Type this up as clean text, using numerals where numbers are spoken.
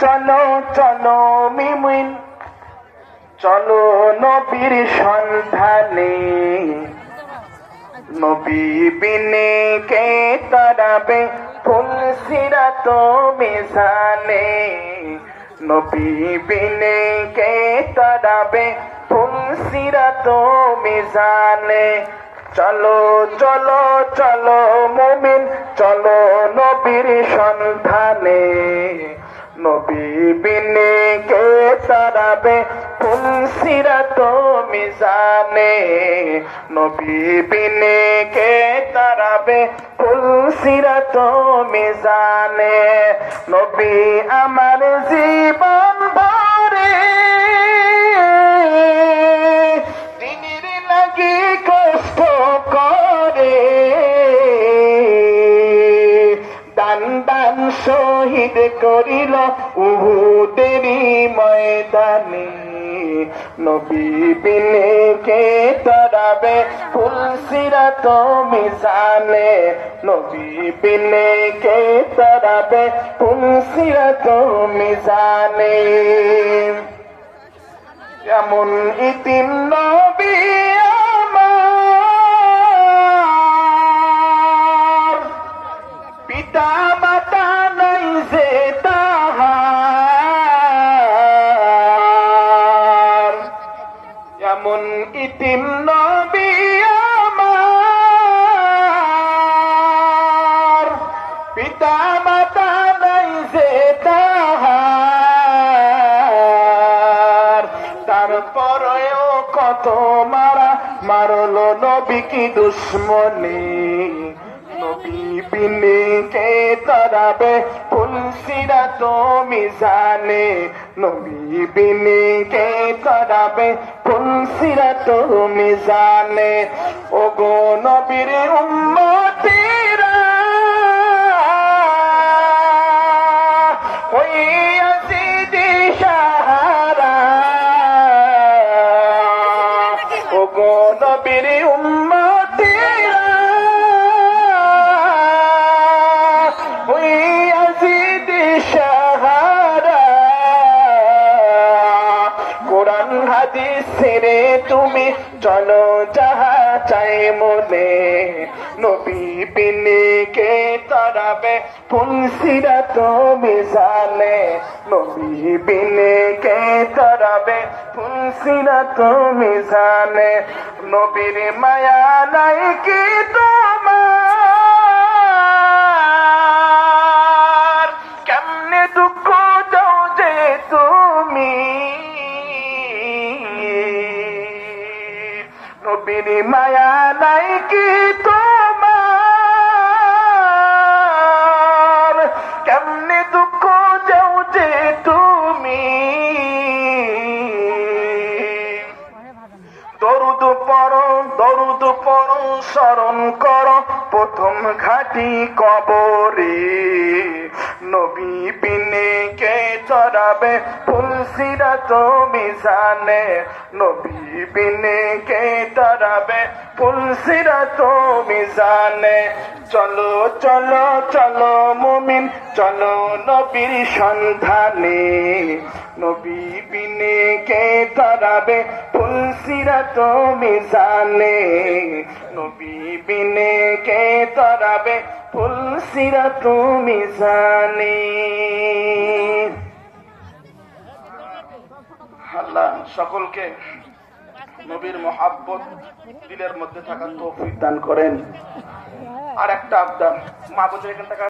চলো চলো মিমিন চলো নবীর সন্ধানে, নবী বিনে কে তারাবে ফুল সিরাত মিজানে, নবী বিনে কে তারাবে ফুল সিরাত মিজানে। চলো চলো চলো মুমিন চলো নবীর সন্ধানে, নবী বিনে কে তারাবে ফুল সিরাত মিজানে, নবী বিনে কে তারাবে ফুল সিরাত মিজানে। নবী আমার জীবন ভরে দিনের লাগি কষ্ট করে, দান দান শহীদ করিল উহুদেরই ময়দানে, নবী বিনে কে তারাবে ফুল সিরাত মিজানে, নবী বিনে কে তারাবে ফুল সিরাত মিজানে। এমন ইতিম নবী আমার, পিতা মাতা নাই যে তাহার, এমন ইতিম নবী আমার, পিতা মাতা নাই যে তাহার, তারপরেও কত মারা মারলো নবী কি দুশ্মনী, নবী বিনে কে তারাবে ফুল সিরাত মিজানে, নবী বিনে কে তারাবে ফুল সিরাত মিজানে। ওগো নবীর উম্মতিরা ওই ইয়াজিদি সাহারা, ওগো নবীর উম্মতিরা ওই ইয়াজিদি সাহারা, কোরআন হাদিস ছেড়ে তুমি চলো যাহা চাই মনে, নবী বিনে কে তারাবে ফুল সিরাত মিজানে, নবী বিনে কে তারাবে ফুল সিরাত মিজানে। নবীর মায়া নাই কি তোমার, কেমনে দুঃখ দাও যে তুমি, নবীর মায়া নাই কি তোমার, কেমনে দুঃখ দাও যে তুমি। দরুদ পড়ো স্মরণ করো প্রথম ঘাটি কবরে, নবী বিনে কে তারাবে ফুল সিরাত মিজানে, নবী বিনে কে তারাবে ফুল সিরাত মিজানে। চলো চলো চলো মুমিন চলো নবীর সন্ধানে, নবী বিনে কে তারাবে ফুল সিরাত মিজানে, নবী বিনে কে তারাবে ফুল সিরাত মিজানে। আল্লাহ সকলকে নবীর মহাব্বত দিলের মধ্যে থাকার তৌফিক দান করেন। আর একটা আবদার, মা বোঝে এখান থেকে